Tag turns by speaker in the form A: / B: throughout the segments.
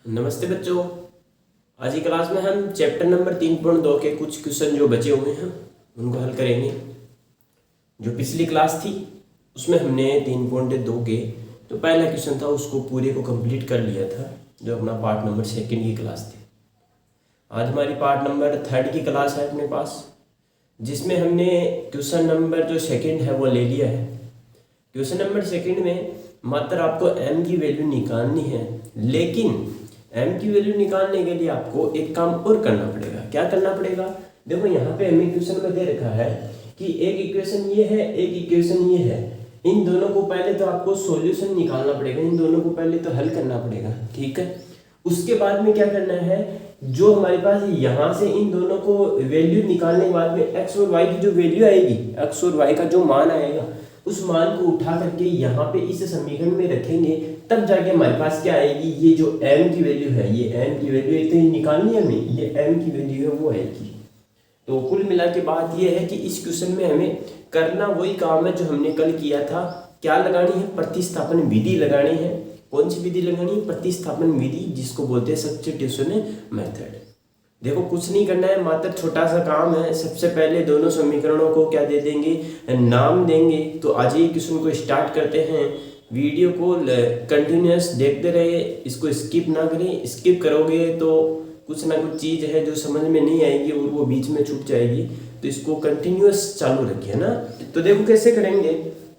A: नमस्ते बच्चों। आज की क्लास में हम चैप्टर नंबर 3.2 के कुछ क्वेश्चन जो बचे हुए हैं उनको हल करेंगे। जो पिछली क्लास थी उसमें हमने 3.2 के जो पहला क्वेश्चन था उसको पूरे को कंप्लीट कर लिया था, जो अपना पार्ट नंबर 2 की क्लास थी। आज हमारी पार्ट नंबर 3 की क्लास है अपने पास, जिसमें हमने क्वेश्चन नंबर जो 2 है वो ले लिया है। क्वेश्चन नंबर 2 में मात्र आपको m की वैल्यू निकालनी है, लेकिन m की वैल्यू निकालने के लिए आपको एक काम और करना पड़ेगा। क्या करना पड़ेगा? देखो यहाँ पे हमें क्वेश्चन में दे रखा है कि एक इक्वेशन ये है, एक इक्वेशन ये है। इन दोनों को पहले तो आपको सॉल्यूशन निकालना पड़ेगा, इन दोनों को पहले तो हल करना पड़ेगा, ठीक है। उसके बाद में क्या करना है, जो हमारे पास यहाँ से इन दोनों को वैल्यू निकालने के बाद में x और y की जो वैल्यू आएगी, x और y का जो मान आएगा, उस मान को उठा करके यहाँ पे इस समीकरण में रखेंगे, तब जाके हमारे पास क्या आएगी, ये जो m की वैल्यू है, ये m की वैल्यू एक तो ये निकालनी है हमें, ये m की वैल्यू है वो आएगी। तो कुल मिला के बात ये है कि इस क्वेश्चन में हमें करना वही काम है जो हमने कल किया था। क्या लगानी है? प्रतिस्थापन विधि लगानी है। कौन सी विधि लगानी है? प्रतिस्थापन विधि, जिसको बोलते हैं सब्स्टिट्यूशन मेथड। देखो कुछ नहीं करना है, मात्र छोटा सा काम है। सबसे पहले दोनों समीकरणों को क्या दे देंगे, नाम देंगे। तो आज ये क्वेश्चन को स्टार्ट करते हैं। वीडियो को कंटिन्यूअस देखते रहे, इसको स्किप ना करें। स्किप करोगे तो कुछ ना कुछ चीज़ है जो समझ में नहीं आएगी और वो बीच में छूट जाएगी। तो इसको कंटिन्यूअस चालू रखिए ना। तो देखो कैसे करेंगे।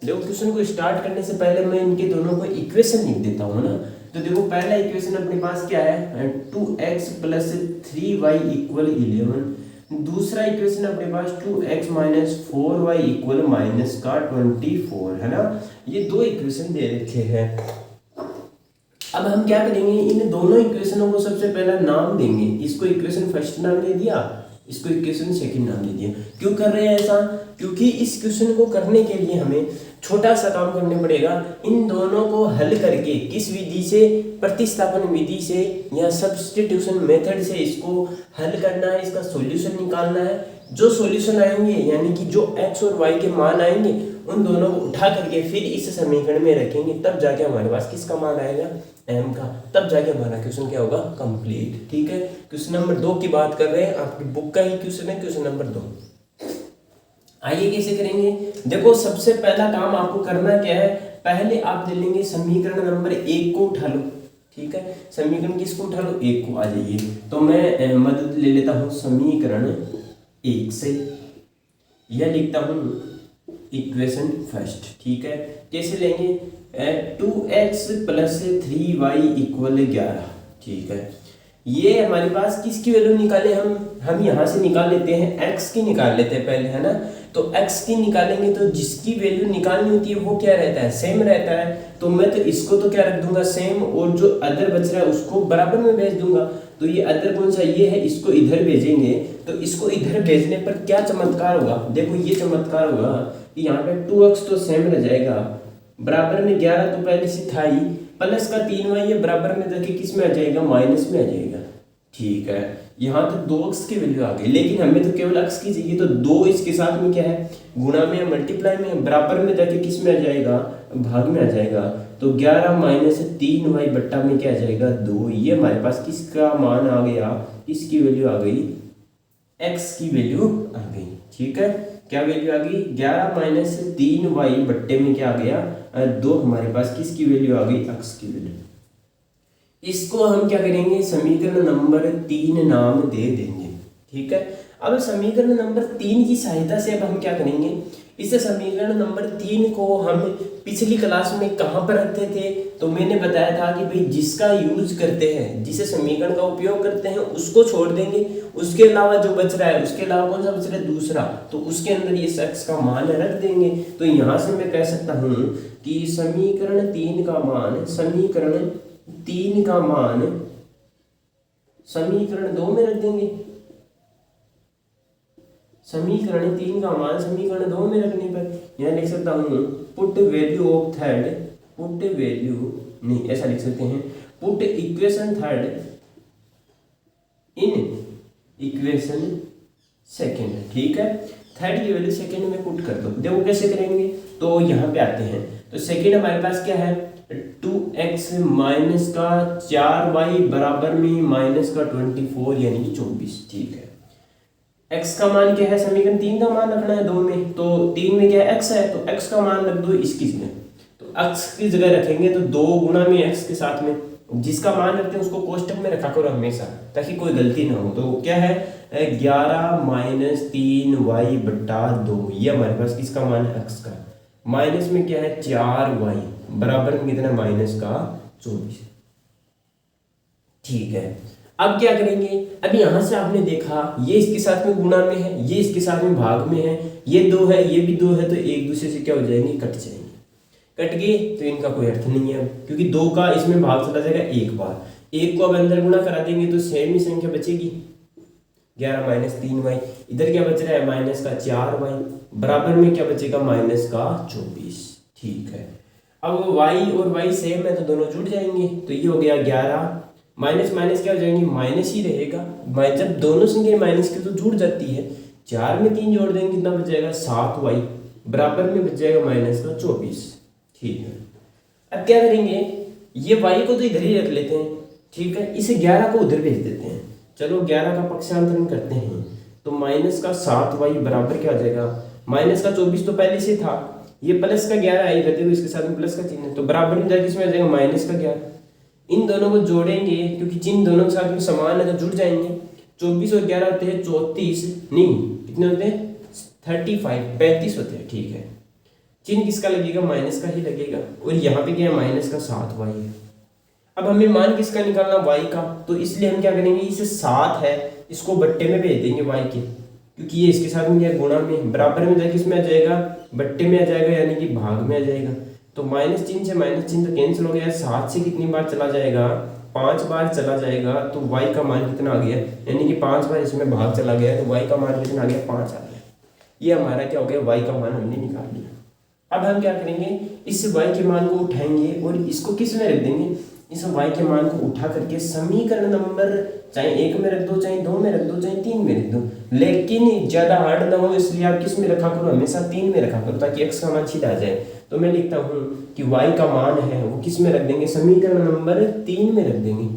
A: देखो क्वेश्चन को स्टार्ट करने से पहले मैं इनके दोनों को इक्वेशन लिख देता हूँ ना। तो देखो पहला इक्वेशन अपने पास क्या है, 2x + 3y = 11। दूसरा इक्वेशन अपने पास 2x - 4y = -24 है ना। ये दो इक्वेशन दे रखे हैं। अब हम क्या करेंगे, इन दोनों इक्वेशनों को सबसे पहला नाम देंगे। इसको इक्वेशन फर्स्ट नाम दे दिया, इसको इक्वेशन सेकंड नाम दे दिया। क्यों कर रहे हैं ऐसा? क्योंकि इस क्वेश्चन को करने के लिए हमें छोटा सा काम करने पड़ेगा। इन दोनों को हल करके किस विधि से, प्रतिस्थापन विधि से या सब्स्टिट्यूशन मेथड से इसको हल करना है, इसका सॉल्यूशन निकालना है। जो सॉल्यूशन आएंगे यानी कि जो x और y के मान आएंगे, उन दोनों को उठा करके फिर इस समीकरण में रखेंगे, तब जाके हमारे पास किसका मान आएगा, m का। तब जाके हमारा क्वेश्चन क्या होगा, कंप्लीट। ठीक है, क्वेश्चन नंबर 2 की बात कर रहे हैं, आपकी बुक का ही क्वेश्चन है, क्वेश्चन नंबर 2। आइए कैसे करेंगे। देखो सबसे पहला काम आपको करना क्या है, पहले आप ले लेंगे समीकरण नंबर 1 को उठा लो। ठीक है, समीकरण किसको उठा लो, 1 को। आ जाइए, तो मैं मदद ले लेता हूँ समीकरण 1 से, यह लिखता हूँ इक्वेशन फर्स्ट। ठीक है, कैसे लेंगे, 2x + 3y = 11। ठीक है, ये हमारे पास किसकी वैल्यू निकाले, हम यहाँ से निकाल लेते हैं, x की निकाल लेते हैं पहले, है ना। तो x की निकालेंगे तो जिसकी वैल्यू निकालनी होती है वो क्या रहता है, सेम रहता है। तो मैं तो इसको तो क्या रख दूंगा, सेम, और जो अदर बच रहा है उसको बराबर में भेज दूंगा। तो ये अदर कौन सा, ये है, इसको इधर भेजेंगे। तो इसको इधर भेजने पर क्या चमत्कार होगा, देखो ये चमत्कार होगा कि यहाँ पे 2x तो सेम रह जाएगा, बराबर में 11 तो पहले से था ही, प्लस का 3y ये बराबर में जाके किस में आ जाएगा, माइनस में आ जाएगा। ठीक है, यहाँ तो 2x की वैल्यू आ गई, लेकिन हमें तो केवल x की चाहिए। तो 2 इसके साथ में क्या है, गुणा में या मल्टीप्लाई में, बराबर में जाके किस में आ जाएगा, भाग में आ जाएगा। तो 11 - 3y बट्टा में क्या आ जाएगा, 2। ये हमारे पास किसका मान आ गया, किसकी वैल्यू आ गई, x की वैल्यू आ गई। ठीक है, क्या वैल्यू आ गई, 11 - 3y बट्टे में क्या आ गया, 2। हमारे पास किसकी वैल्यू आ गई, x की वैल्यू। इसको हम क्या करेंगे, समीकरण नंबर 3 नाम दे देंगे। ठीक है, अब समीकरण नंबर 3 की सहायता से अब हम क्या करेंगे, इस समीकरण नंबर 3 को हम पिछली क्लास में कहाँ पर रखते थे, तो मैंने बताया था कि भाई जिसका यूज करते हैं, जिसे समीकरण का उपयोग करते हैं उसको छोड़ देंगे, उसके अलावा जो बच रहा है, उसके अलावा कौन सा बच रहा है, दूसरा, तो उसके अंदर ये x का मान रख देंगे। तो यहाँ से मैं कह सकता हूँ कि समीकरण 3 का मान, समीकरण 3 का मान समीकरण 2 में रख देंगे। समीकरण 3 का मान समीकरण 2 में रखने पर यह लिख सकता हूँ, put value of third, put value नहीं, ऐसा लिख सकते हैं, put equation third in equation second. ठीक है, थर्ड की वैल्यू सेकेंड में पुट कर दो। देखो कैसे करेंगे, तो यहाँ पे आते हैं। तो सेकेंड हमारे पास क्या है, 2x माइनस का 4y बराबर में माइनस का 24 यानी कि 24। ठीक है, x का मान क्या है, समीकरण 3 का मान रखना है 2 में, तो 3 में क्या है x है, तो x का मान रख दो इसकी में, तो x की जगह रखेंगे तो 2 गुना में x के साथ में जिसका मान रखते हैं उसको कोष्टक में रखा करो हमेशा, ताकि कोई गलती ना हो। तो क्या है 11 माइनस 3y बटा 2, ये हमारे पास किसका मान है, x का। माइनस में क्या है 4y बराबर में कितना, माइनस का 24। ठीक है, अब क्या करेंगे, अब यहां से आपने देखा ये इसके साथ में गुणा में है, ये इसके साथ में भाग में है, ये 2 है, ये भी 2 है, तो एक दूसरे से क्या हो जाएंगे, कट जाएंगे। कट गए तो इनका कोई अर्थ नहीं है, क्योंकि 2 का इसमें भाग चला जाएगा एक बार, एक को अब अंदर गुणा करा देंगे तो सेम ही संख्या बचेगी, 11 माइनस 3y, इधर क्या बच रहा है माइनस का 4y बराबर में क्या बचेगा, माइनस का 24। ठीक है, अब y और y सेम है तो दोनों जुड़ जाएंगे, तो ये हो गया 11 माइनस माइनस क्या हो जाएंगे, माइनस ही रहेगा, जब दोनों संख्या माइनस की तो जुड़ जाती है, 4 में 3 जोड़ देंगे कितना बच जाएगा, 7y बराबर में बच जाएगा माइनस का 24। ठीक है, अब क्या करेंगे, ये y को तो इधर ही रख लेते हैं। ठीक है, इसे 11 को उधर भेज देते हैं, चलो 11 का पक्षांतरण करते हैं, तो माइनस का 7y बराबर क्या आ जाएगा, माइनस का 24 तो पहले से था, ये प्लस का 11 आई रहते हुए इसके साथ में प्लस का चिन्ह है, तो बराबर में जाके इसमें आ जाएगा माइनस का 11। इन दोनों को जोड़ेंगे क्योंकि चिन्ह दोनों के साथ में समान है तो जुड़ जाएंगे, 24 और 11 होते हैं 34, नहीं कितने होते हैं 35 होते हैं। ठीक है, चिन्ह किसका लगेगा, माइनस का ही लगेगा, और यहाँ पे क्या है माइनस का 7y है। अब हमें मान किसका निकालना, y का, तो इसलिए हम क्या करेंगे, इसे 7 है इसको बट्टे में भेज देंगे y के, क्योंकि ये इसके साथ में क्या गुणा में, बराबर में जाके इसमें आ जाएगा, बट्टे में आ जाएगा यानी कि भाग में आ जाएगा, तो माइनस चिन्ह से माइनस चिन्ह तो कैंसिल हो गया, 7 से कितनी बार चला जाएगा, 5 बार चला जाएगा, तो y का मान कितना आ गया, यानी कि 5 बार इसमें भाग चला गया तो y का मान कितना आ गया, 5 आ गया। ये हमारा क्या हो गया, y का मान हमने निकाल लिया। अब हम क्या करेंगे, इस y के मान को उठाएंगे और इसको किस में रख देंगे, इस y के मान को उठा करके समीकरण नंबर चाहे 1 में रख दो, चाहे 2 में रख दो, चाहे 3 में रख दो, लेकिन ज्यादा हार्ड ना हो इसलिए आप किस में रखा करो, हमेशा 3 में रखा करो, ताकि x का मान सीधा आ जाए। तो मैं लिखता हूं कि y का मान है वो किस में रख देंगे, समीकरण नंबर 3 में रख देंगे।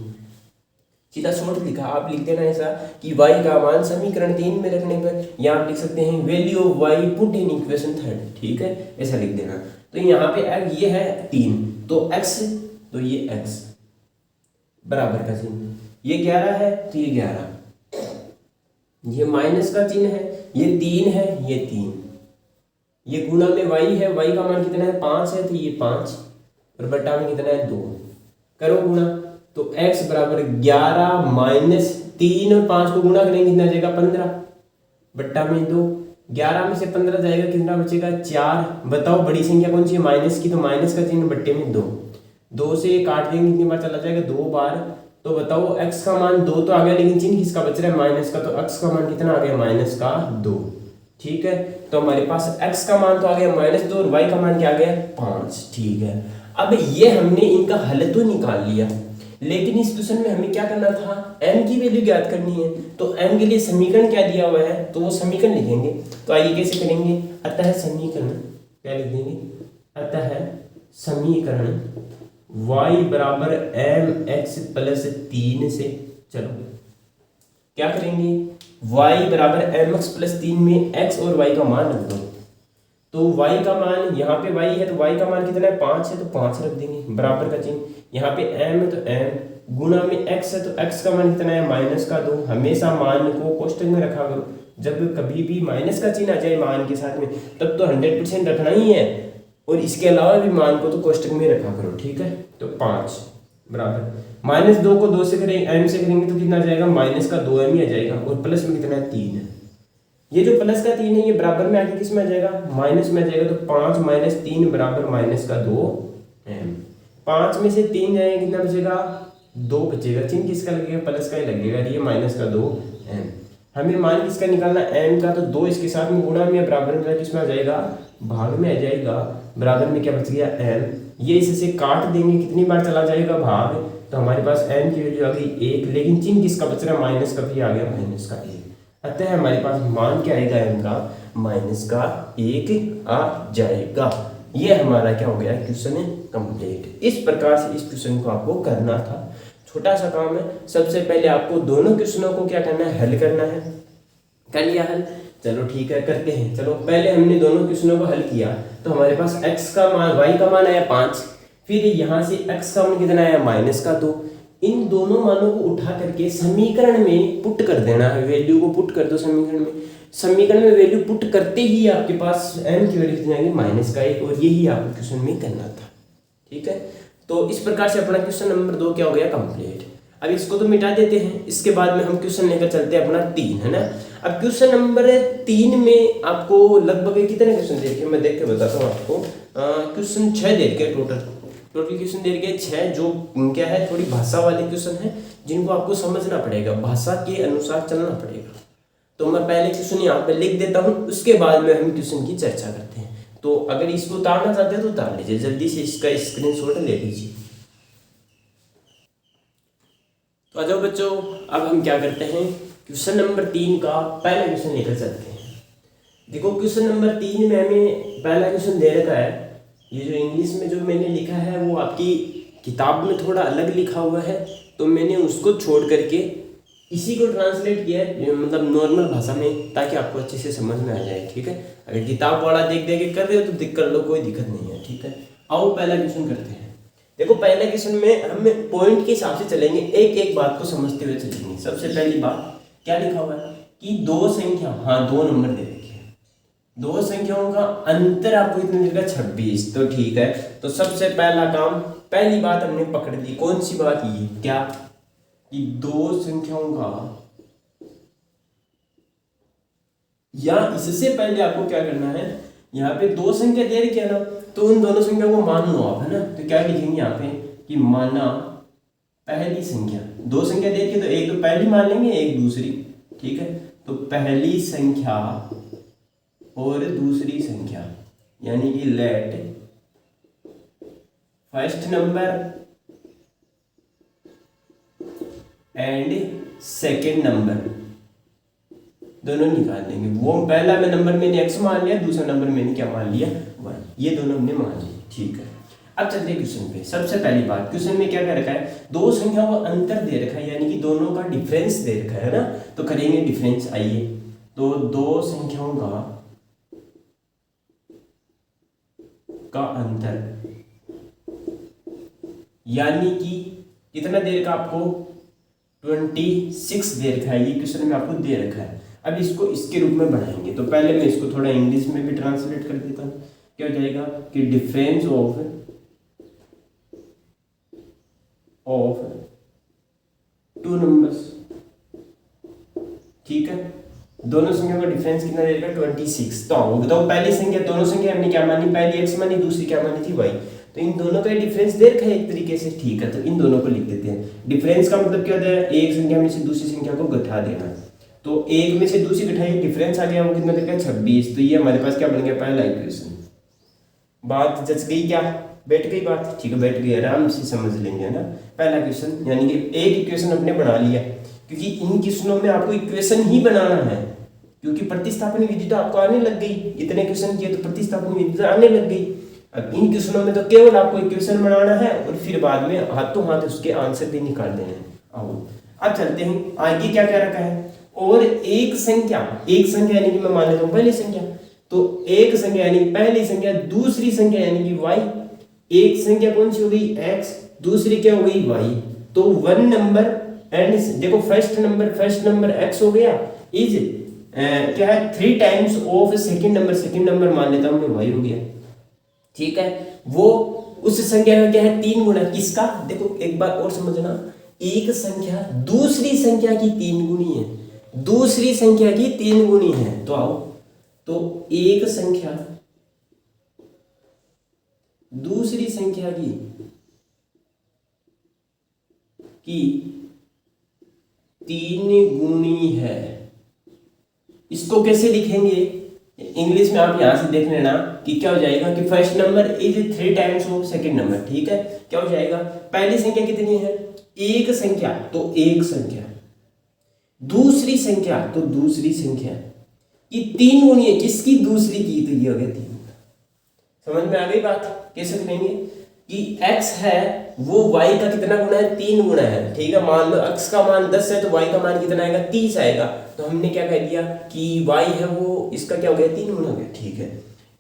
A: सीधा शॉर्ट लिखा, आप लिख देना ऐसा कि y का मान समीकरण 3 में रखने पर, या आप लिख सकते हैं value of y put in equation 3। ठीक है, ऐसा लिख देना। तो यहाँ पे ये है 3, तो x, तो ये x बराबर का चिन्ह, ये 11 है तो ये 11, ये माइनस का चिन्ह है, ये 3 है, ये 3, ये गुणा में y है, y का मान कितना है 5 है, तो ये 5 और बटा में कितना है 2, करो गुणा, तो x बराबर 11 माइनस 3 और 5 को गुणा करेंगे कितना जाएगा 15 बट्टा में 2, 11 में से 15 जाएगा कितना बचेगा 4। बताओ बड़ी संख्या कौन सी है, माइनस की, तो माइनस का चिन्ह बट्टे में 2 से काट देंगे कितनी बार चला जाएगा 2 बार। तो बताओ x का मान 2 तो आ गया, लेकिन चिन्ह किसका बच रहा है माइनस का, तो x का मान कितना आ गया माइनस का 2। ठीक है, तो हमारे पास x का मान तो आ गया -2 और y का मान क्या आ गया 5। ठीक है, अब ये हमने इनका हल तो निकाल लिया, लेकिन इस क्वेश्चन में हमें क्या करना था, m की वैल्यू ज्ञात करनी है, तो m के लिए समीकरण क्या दिया हुआ है, तो वो समीकरण लिखेंगे। तो आइए कैसे करेंगे, अतः समीकरण क्या लिख देंगे, अतः समीकरण y बराबर mx प्लस 3 से, चलो क्या करेंगे, y बराबर mx प्लस 3 में x और y का मान रख दो। तो y का मान, यहाँ पे y है तो y का मान कितना है 5 है, तो 5 रख देंगे, बराबर का चिन्ह, यहाँ पे m है तो m, गुणा में x है तो x का मान कितना है माइनस का 2। हमेशा मान को कोष्टक में रखा करो, जब कभी भी माइनस का चिन्ह आ जाए मान के साथ में तब तो 100% रखना ही है, और इसके अलावा भी मान को तो कोष्टक में रखा करो। ठीक है, तो 5 बराबर -2 को 2 से करेंगे, m से करेंगे तो कितना आ जाएगा, माइनस का 2m ही आ जाएगा, और प्लस में कितना है 3 है, ये जो प्लस का 3 है ये बराबर में आगे किस में आ जाएगा, माइनस में आ जाएगा, तो 5 माइनस 3 बराबर माइनस का 2m। 5 में से 3 जाएगा कितना बचेगा, 2 बचेगा, चिन्ह किसका लगेगा, प्लस का ही लगेगा, ये माइनस का 2m। हमें मान किसका निकालना m का, तो 2 इसके साथ में गुणा में, बराबर में किस में आ जाएगा, भाग में आ जाएगा, बराबर में क्या बच गया m, ये इससे काट देंगे, कितनी बार चला जाएगा भाग, तो हमारे पास m की वैल्यू आ गई 1, लेकिन चिन्ह किसका बच रहा है, माइनस का भी आ गया, माइनस का 1। अतः हमारे पास मान क्या आएगा m का, माइनस का 1 आ जाएगा। ये हमारा क्या हो गया, क्वेश्चन है कंप्लीट। इस प्रकार से इस क्वेश्चन को आपको करना था। छोटा सा काम है। सबसे पहले आपको दोनों क्वेश्चनों को क्या करना है, हल करना है। कर लिया हल, चलो ठीक है करते हैं। चलो पहले हमने दोनों क्वेश्चनों को हल किया तो हमारे पास x का मान, y का मान आया 5, फिर यहाँ से x का मान कितना आया -2। इन दोनों मानों को उठा करके समीकरण में पुट कर देना है, वैल्यू को पुट कर दो समीकरण में। समीकरण में वैल्यू पुट करते ही आपके पास m की वैल्यू कितनी आएगी, -1, और यही आपको क्वेश्चन में करना था। ठीक है, तो इस प्रकार से अपना क्वेश्चन नंबर 2 क्या हो गया, कंप्लीट। अब इसको तो मिटा देते हैं, इसके बाद में हम क्वेश्चन लेकर चलते हैं अपना 3, है ना। अब क्वेश्चन नंबर 3 में आपको लगभग कितने क्वेश्चन दे रखे, मैं देख के बताता हूँ आपको। क्वेश्चन 6 दे रखे टोटल क्वेश्चन दे रखे 6, जो क्या है थोड़ी भाषा वाले क्वेश्चन है, जिनको आपको समझना पड़ेगा, भाषा के अनुसार चलना पड़ेगा। तो मैं पहले क्वेश्चन यहाँ पे लिख देता हूँ, उसके बाद में हम क्वेश्चन की चर्चा करते हैं। तो अगर इसको उतारना चाहते हैं तो उतार लीजिए, जल्दी से इसका स्क्रीनशॉट ले लीजिए। तो आ जाओ बच्चों, अब हम क्या करते हैं, क्वेश्चन नंबर 3 का पहला क्वेश्चन लेकर चलते हैं। देखो क्वेश्चन नंबर 3 में हमें पहला क्वेश्चन दे रखा है। ये जो इंग्लिश में जो मैंने लिखा है वो आपकी किताब में थोड़ा अलग लिखा हुआ है, तो मैंने उसको छोड़ करके इसी को ट्रांसलेट किया है, मतलब नॉर्मल भाषा में, ताकि आपको अच्छे से समझ में आ जाए। ठीक है, अगर किताब वाला देख देख के कर रहे हो तो दिक्कत लो, कोई दिक्कत नहीं है। ठीक है, आओ पहला क्वेश्चन करते हैं। देखो पहले क्वेश्चन में हम पॉइंट के हिसाब से चलेंगे, एक एक बात को समझते हुए चलेंगे। सबसे पहली बात क्या लिखा हुआ है कि दो संख्या, हाँ 2 नंबर दे रखे हैं, 2 संख्याओं का अंतर आपको इतने देगा 26। तो ठीक है, तो सबसे पहला काम, पहली बात हमने पकड़ ली। कौन सी बात, ये क्या कि 2 संख्याओं का, या इससे पहले आपको क्या करना है, यहाँ पे 2 संख्या दे रखी है ना, तो उन दोनों संख्या को मान लो आप, है ना। तो क्या लिखेंगे यहाँ पे कि माना पहली संख्या, 2 संख्या दे रखी है तो एक तो पहली मान लेंगे, एक दूसरी। ठीक है, तो पहली संख्या और दूसरी संख्या, यानी कि let first number and second number दोनों निकाल देंगे। वो पहला में नंबर मैंने x मान लिया, दूसरा नंबर मैंने क्या मान लिया, 1, ये दोनों हमने मान लिए। ठीक है, अब चलते हैं क्वेश्चन पे। सबसे पहली बात, क्वेश्चन में क्या कर रखा है, 2 संख्याओं का अंतर दे रखा है, यानी कि दोनों का डिफरेंस दे रखा है ना। तो करेंगे डिफरेंस, आइए। तो 2 संख्याओं का अंतर, यानी कि कितना दे रखा आपको, 26 दे रखा है, ये क्वेश्चन में आपको दे रखा है। अब इसको इसके रूप में बढ़ाएंगे, तो पहले मैं इसको थोड़ा इंग्लिश में भी ट्रांसलेट कर देता हूँ। क्या हो जाएगा कि डिफरेंस ऑफ 2 नंबर्स। ठीक है, दोनों संख्या का डिफरेंस कितना देगा, 26। तो बताओ पहली संख्या, दोनों संख्या हमने क्या मानी, पहली x मानी, दूसरी क्या मानी थी, y। तो इन दोनों का डिफरेंस दे रखा है एक तरीके से। ठीक है, तो इन दोनों को लिख देते हैं। डिफरेंस का मतलब क्या होता है, एक संख्या में से दूसरी संख्या को घटा देना। तो एक में से दूसरी घटाई, डिफरेंस आ गया, वो कितना देगा, 26। तो ये हमारे पास क्या बन गया, पहला इक्वेशन। बात जच गई क्या, बैठ गई बात। ठीक है, बैठ गई, आराम से समझ लेंगे, है ना। पहला क्वेश्चन, यानी कि एक इक्वेशन अपने बना लिया, क्योंकि इन क्वेश्चनों में आपको इक्वेशन ही बनाना है, क्योंकि प्रतिस्थापन विधि तो आपको आने लग गई। इतने क्वेश्चन किए तो प्रतिस्थापन विधि तो आने लग गई। अब इन क्वेश्चनों में तो केवल आपको इक्वेशन बनाना है और फिर बाद में हाथों हाथ उसके आंसर भी निकाल देने हैं। आओ अब चलते हैं, आगे क्या क्या रखा है, और एक संख्या यानी कि मैं मान लेता हूँ पहली संख्या, तो एक संख्या यानी पहली संख्या, दूसरी संख्या यानी कि y। एक संख्या कौन सी हो गई, x, दूसरी क्या हो गई, y। तो 1 नंबर एंड देखो फर्स्ट नंबर x हो गया, इज क्या है 3 टाइम्स ऑफ सेकंड नंबर मान लेता हूं मैं, y हो गया। ठीक है, वो उस संख्या का क्या है, 3 गुना किसका। देखो एक बार और समझना, एक संख्या दूसरी संख्या की 3 गुनी है, दूसरी संख्या की 3 गुनी है। तो आओ, तो एक संख्या दूसरी संख्या की 3 गुनी है। इसको कैसे लिखेंगे, इंग्लिश में आप यहां से देख लेना कि क्या हो जाएगा कि first number is 3 times of second number. ठीक है, क्या हो जाएगा, पहली संख्या कितनी है, एक संख्या, तो एक संख्या, दूसरी संख्या तो दूसरी संख्या, ये 3 गुनी है, किसकी, दूसरी की, तो ये हो गया 3। समझ में आ गई बात? कैसे करेंगे कि x है वो y का कितना गुना है, 3 गुना है, ठीक है। मान लो x का मान 10 है तो y का मान कितना आएगा, 30 आएगा। तो हमने क्या कह दिया कि y है वो इसका क्या हो गया, 3 गुना हो गया, ठीक है।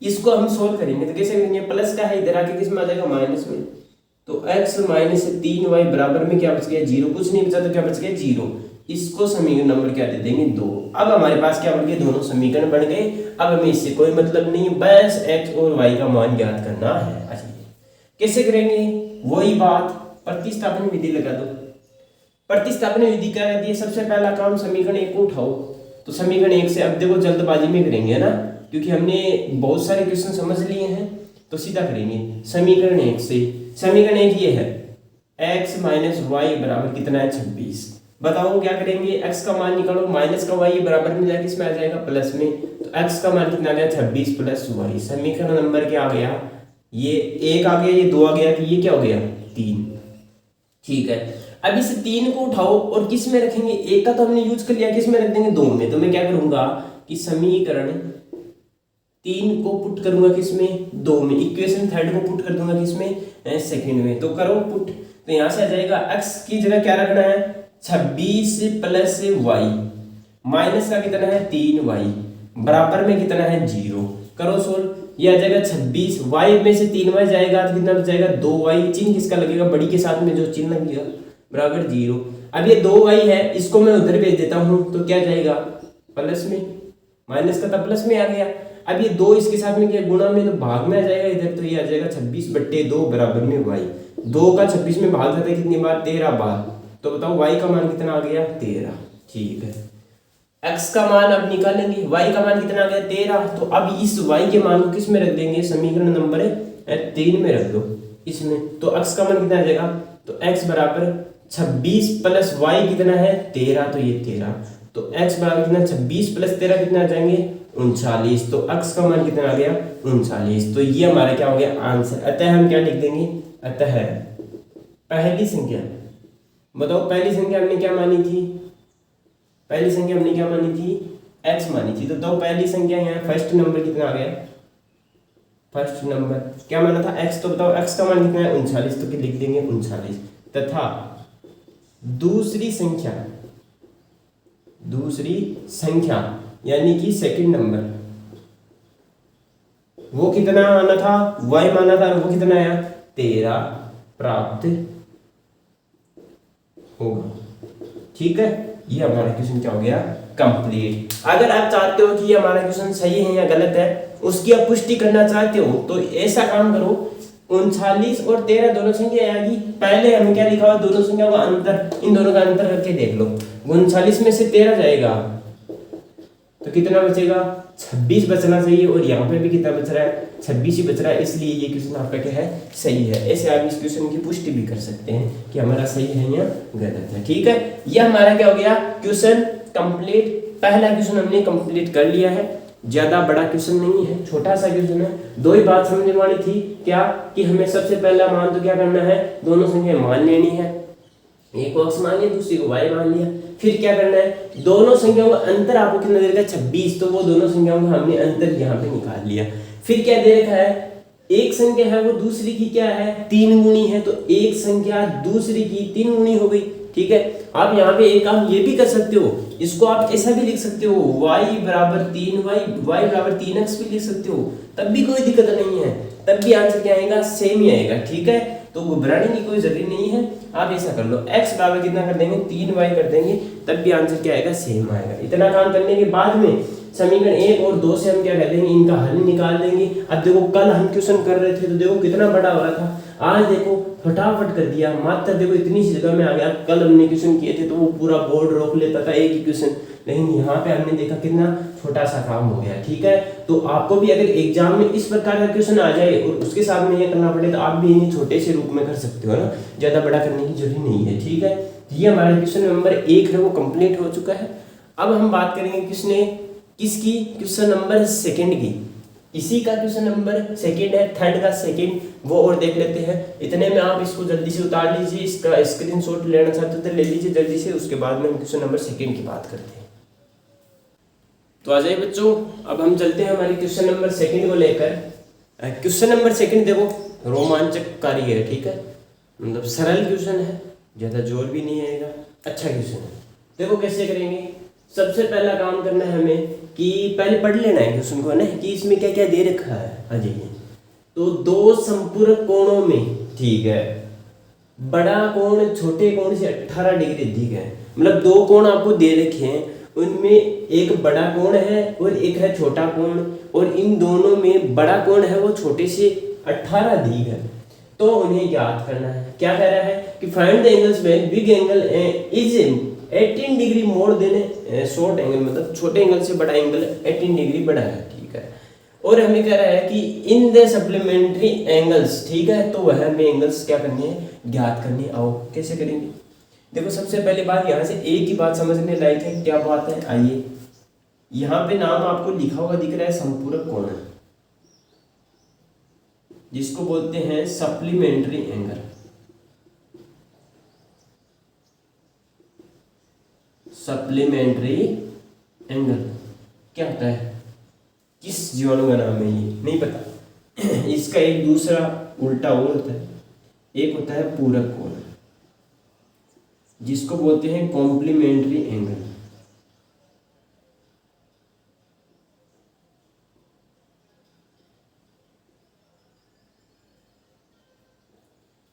A: इसको हम सोल्व करेंगे तो कैसे करेंगे, प्लस का है इधर आके किस में आ जाएगा, माइनस में। तो x माइनस 3y बराबर में क्या बच गया, 0, कुछ नहीं बचा तो क्या बच गया, 0। इसको समीकरण नंबर क्या दे देंगे, 2। अब हमारे पास क्या बन गए, दोनों समीकरण बन गए। अब हमें इससे कोई मतलब नहीं, बस x और y का मान ज्ञात करना है। अच्छा कैसे करेंगे, वही बात, प्रतिस्थापन विधि लगा दो। प्रतिस्थापन विधि क्या रहती है, सबसे पहला काम समीकरण 1 को उठाओ। तो समीकरण 1 से, अब देखो जल्दबाजी में करेंगे ना, क्योंकि हमने बहुत सारे क्वेश्चन समझ लिए हैं, तो सीधा करेंगे समीकरण 1 से। समीकरण 1 ये है, x माइनस वाई बराबर कितना है, 26। बताओ क्या करेंगे, x का मान निकालो, माइनस का y बराबर में जाके इसमें आ जाएगा प्लस में। तो x का मान कितना आ गया, 26 प्लस y। समीकरण नंबर क्या आ गया, ये 1 आ गया, ये 2 आ गया, कि ये क्या हो गया, 3, ठीक है। अब इस 3 को उठाओ और किस में रखेंगे, 1 का तो हमने यूज कर लिया, किस में रख देंगे, 2 में। तो मैं क्या करूंगा कि समीकरण 3 को पुट करूंगा किसमें, 2 में। इक्वेशन 3 को पुट कर दूंगा किसमें, सेकंड में। तो करो पुट, तो यहां से आ जाएगा x की जगह क्या रखना है, 26 प्लस y, माइनस का कितना है, 3y, बराबर में कितना है, 0। करो सोल्व, ये आ जाएगा 26, y में से 3y जाएगा तो कितना बच जाएगा, 2y। चिन्ह किसका लगेगा, बड़ी के साथ में जो चिन्ह लगेगा, बराबर 0। अब ये 2y है, इसको मैं उधर भेज देता हूं, तो क्या जाएगा, प्लस में, माइनस का था प्लस में आ गया। अब ये 2 इसके साथ में क्या, गुणा में, तो भाग में आ जाएगा इधर, तो ये आ जाएगा 26/2 बराबर में y। 2 का 26 में भाग जाता है कितनी बार, 13 बार। तो बताओ y का मान कितना आ गया, 13, ठीक है। x का मान अब निकालेंगे, y का मान कितना आ गया, 13। तो अब इस y के मान को किस में रख देंगे, समीकरण नंबर 3 में रख दो इसमें। तो x का मान कितना आ जाएगा, तो x बराबर 26 प्लस y कितना है, 13, तो ये 13। तो x बराबर कितना, 26 प्लस 13 कितना आ जाएंगे, 39। तो x का मान कितना आ गया, 39। तो ये हमारा क्या हो गया, आंसर। अतः हम क्या लिख देंगे, अतः पहली संख्या, बताओ पहली संख्या हमने क्या मानी थी, पहली संख्या हमने क्या मानी थी, x मानी थी। तो बताओ पहली संख्या यहाँ फर्स्ट नंबर कितना आ गया, फर्स्ट नंबर क्या माना था, x। तो बताओ x का मान कितना है, 39, तो लिख देंगे 39। तथा दूसरी संख्या यानी कि सेकंड नंबर, वो कितना आना था, y माना था, वो कितना आया, 13 प्राप्त होगा, ठीक है। ये हमारा क्वेश्चन क्या हो गया, कंप्लीट। अगर आप चाहते हो कि ये हमारा क्वेश्चन सही है या गलत है, उसकी आप पुष्टि करना चाहते हो, तो ऐसा काम करो, 39 और 13 दोनों संख्या आएगी। पहले हमें क्या लिखा हुआ, दोनों संख्या का अंतर, इन दोनों का अंतर करके देख लो। 39 में से 13 जाएगा तो कितना बचेगा, 26 बचना चाहिए, और यहाँ पे भी कितना बच रहा है, 26 ही बच रहा है। इसलिए ये क्वेश्चन आपका क्या है, सही है। ऐसे आप इस क्वेश्चन की पुष्टि भी कर सकते हैं कि हमारा सही है या गलत है, ठीक है। ये हमारा क्या हो गया, क्वेश्चन कंप्लीट। पहला क्वेश्चन हमने कंप्लीट कर लिया है, ज्यादा बड़ा क्वेश्चन नहीं है, छोटा सा क्वेश्चन है। 2 ही बात समझने वाली थी, क्या कि हमें सबसे पहला मान तो क्या करना है, दोनों संख्या मान लेनी है। एक को x मान लिया, दूसरी को y मान लिया। फिर क्या करना है, दोनों संख्याओं का अंतर आपको कितना दे रखा है, 26। तो वो दोनों संख्याओं का हमने अंतर यहाँ पे निकाल लिया। फिर क्या दे रखा है, एक संख्या है वो दूसरी की क्या है, 3 गुणी है। तो एक संख्या दूसरी की 3 गुणी हो गई, ठीक है। आप यहाँ पे एक काम ये भी कर सकते हो, इसको आप ऐसा भी लिख सकते हो, y बराबर 3y, y बराबर 3x भी लिख सकते हो, तब भी कोई दिक्कत नहीं है, तब भी आंसर क्या आएगा, सेम ही आएगा, ठीक है। तो घबराने की कोई जरूरी नहीं है, आप ऐसा कर लो, x बराबर कितना कर देंगे, 3y कर देंगे, तब भी आंसर क्या आएगा, सेम आएगा। इतना काम करने के बाद में समीकरण 1 और 2 से हम क्या कर देंगे, इनका हल निकाल देंगे। अब देखो कल हम क्वेश्चन कर रहे थे तो देखो कितना बड़ा हो रहा था, आज देखो फटाफट कर दिया, मात्र देखो इतनी सी जगह में आ गया। कल हमने क्वेश्चन किए थे तो वो पूरा बोर्ड रोक लेता था एक ही क्वेश्चन, लेकिन यहाँ पे हमने देखा कितना छोटा सा काम हो गया, ठीक है। तो आपको भी अगर एग्जाम में इस प्रकार का क्वेश्चन आ जाए और उसके साथ में ये करना पड़े, तो आप भी इन्हें छोटे से रूप में कर सकते हो ना, ज्यादा बड़ा करने की जरूरत नहीं है, ठीक है। ये हमारा क्वेश्चन नंबर 1 है वो कंप्लीट हो चुका है। अब हम बात करेंगे किसकी, क्वेश्चन नंबर 2 की। इसी का क्वेश्चन नंबर 2 है, 3 का 2 वो और देख लेते हैं। इतने में आप इसको जल्दी से उतार लीजिए, इसका स्क्रीनशॉट लेना चाहते तो ले लीजिए जल्दी से, उसके बाद में हम क्वेश्चन नंबर 2 की बात करते हैं। तो आ जाइए बच्चों, अब हम चलते हैं हमारे क्वेश्चन नंबर 2 को लेकर। क्वेश्चन नंबर सेकंड देखो, रोमांचकारी है, ठीक है, मतलब सरल क्वेश्चन है, ज़्यादा जोर भी नहीं आएगा, अच्छा क्वेश्चन है। देखो कैसे करेंगे। सबसे पहला काम करना है हमें कि पहले पढ़ लेना है क्वेश्चन को ना, कि इसमें क्या क्या दे रखा है। आ जाइए। तो दो संपूरक कोणों में, ठीक है, बड़ा कोण छोटे कोण से 18 डिग्री अधिक है। मतलब दो कोण आपको दे रखे हैं, उनमें एक बड़ा कोण है और एक है छोटा कोण, और इन दोनों में बड़ा कोण है वो छोटे से 18 अधिक है। तो उन्हें ज्ञात करना है। क्या कह रहा है कि find the angles when big angle is 18 degree more than short angle, मतलब छोटे एंगल से बड़ा एंगल 18 डिग्री बड़ा है, ठीक है। और हमें कह रहा है कि इन द सप्लीमेंट्री एंगल्स, ठीक है, तो वह हमें एंगल्स क्या करनी है, ज्ञात करनी। आओ कैसे करेंगे। देखो सबसे पहली बात, यहाँ से एक ही बात समझने लायक है। क्या बात है, आइए। यहाँ पे नाम आपको लिखा हुआ दिख रहा है संपूरक कोण, जिसको बोलते हैं सप्लीमेंट्री एंगल। सप्लीमेंट्री एंगल क्या होता है, किस जीवाणु का नाम है ये नहीं पता। इसका एक दूसरा उल्टा और होता है, एक होता है पूरक कोण, जिसको बोलते हैं कॉम्प्लीमेंट्री एंगल।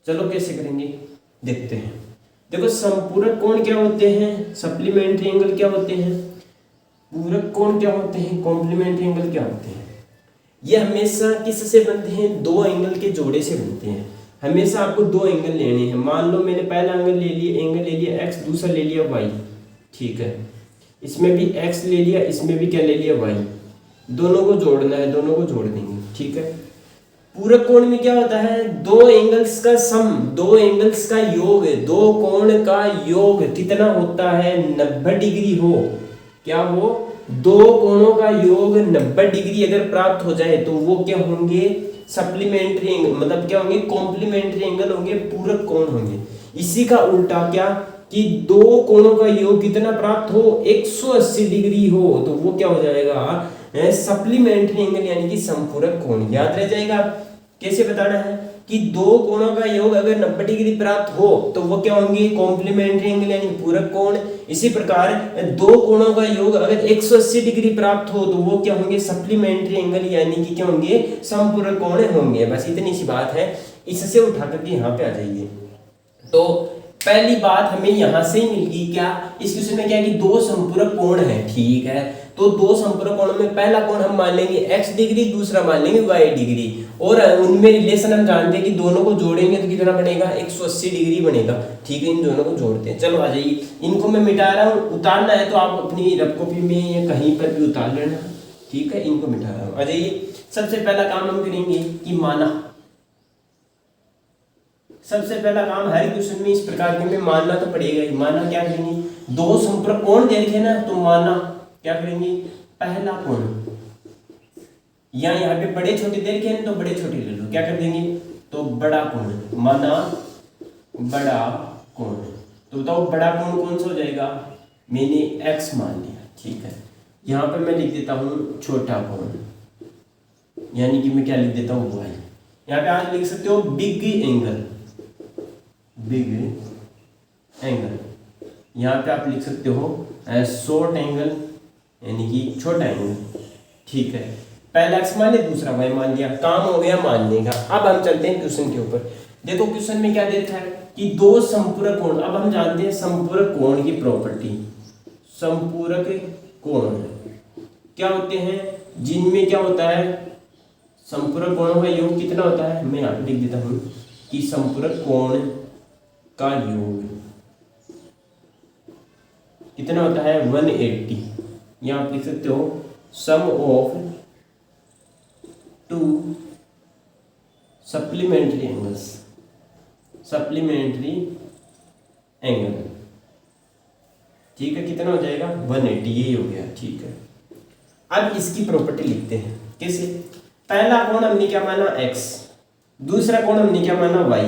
A: चलो कैसे करेंगे देखते हैं। देखो संपूरक कोण क्या होते हैं, सप्लीमेंट्री एंगल क्या होते हैं, पूरक कोण क्या होते हैं, कॉम्प्लीमेंट्री एंगल क्या होते हैं। ये हमेशा किससे बनते हैं, दो एंगल के जोड़े से बनते हैं। हमेशा आपको दो एंगल लेने हैं। मान लो मैंने पहला एंगल ले लिया x, दूसरा ले लिया y, ठीक है। इसमें भी x ले लिया, इसमें भी क्या ले लिया y। दोनों को जोड़ना है, दोनों को जोड़ देंगे, ठीक है। पूरक कोण में क्या होता है, दो एंगल्स का सम, दो एंगल्स का योग, दो कोण का योग कितना होता है, 90 डिग्री हो। क्या हो, दो कोणों का योग 90 डिग्री अगर प्राप्त हो जाए तो वो क्या होंगे, सप्लीमेंट्री एंगल, मतलब क्या होंगे, कॉम्प्लीमेंट्री एंगल होंगे, पूरक कोण होंगे। इसी का उल्टा क्या, कि दो कोणों का योग कितना प्राप्त हो, 180 डिग्री हो, तो वो क्या हो जाएगा, सप्लीमेंट्री एंगल यानी कि संपूरक कोण। याद रह जाएगा। कैसे बताना है कि दो कोणों का योग अगर 90 डिग्री प्राप्त हो तो वो क्या होंगे, कॉम्प्लीमेंट्री एंगल यानी पूरक कोण। इसी प्रकार दो कोणों का योग अगर 180 डिग्री प्राप्त हो तो वो क्या होंगे, सप्लीमेंट्री एंगल यानी कि क्या होंगे, संपूरक कोण होंगे। बस इतनी सी बात है। इससे उठा करके यहाँ पे आ जाइए। तो पहली बात हमें यहाँ से ही मिल गई। क्या इस क्वेश्चन में क्या है कि दो संपूरक कोण है, ठीक है। तो दो संपूरक कोण में पहला कोण हम मान लेंगे x डिग्री, दूसरा मान लेंगे y डिग्री, और उनमें रिलेशन हम जानते हैं कि दोनों को जोड़ेंगे तो कितना बनेगा, 180 डिग्री बनेगा, ठीक है। इन दोनों को जोड़ते हैं। चलो आ जाइए। इनको मैं मिटा रहा हूँ, उतारना है तो आप अपनी रफ कॉपी में या कहीं पर भी उतार लेना, ठीक है। इनको मिटा रहा हूँ। आ जाइए। सबसे पहला काम हम करेंगे कि माना। सबसे पहला काम हर क्वेश्चन में इस प्रकार के में मानना तो पड़ेगा ही। माना क्या करेंगे, दो संपूरक कोण दे रखे ना, तो माना क्या करेंगे, पहला कोण, या यहाँ पे बड़े छोटे दे रखे हैं तो बड़े छोटे ले लो, क्या कर देंगे, तो बड़ा कोण। माना बड़ा कोण, तो बताओ बड़ा कोण कौन सा हो जाएगा, मैंने x मान लिया, ठीक है। यहाँ पे मैं लिख देता हूँ छोटा कोण, यानी कि मैं क्या लिख देता हूँ, y। यहाँ पे आज लिख सकते हो बिग एंगल, बिग एंगल। यहाँ पे आप लिख सकते हो शॉर्ट एंगल, यानी कि छोटा एंगल, ठीक है। पहला x मान लिया, दूसरा y मान लिया, काम हो गया मानने का। अब हम चलते हैं क्वेश्चन के ऊपर। देखो क्वेश्चन में क्या देखा है कि दो संपूरक कोण। अब हम जानते हैं संपूरक कोण की प्रॉपर्टी। संपूरक कोण क्या होते हैं, जिनमें क्या होता है, संपूरक कोणों का योग कितना होता है। मैं यहाँ पे लिख देता हूँ कि संपूरक कोण का योग कितना होता है, 180। यहाँ आप लिख सकते हो sum of two supplementary angles, supplementary angle, ठीक है। कितना हो जाएगा, 180, ये हो गया, ठीक है। अब इसकी प्रॉपर्टी लिखते हैं। कैसे, पहला कोण हमने क्या माना, x, दूसरा कोण हमने क्या माना, y।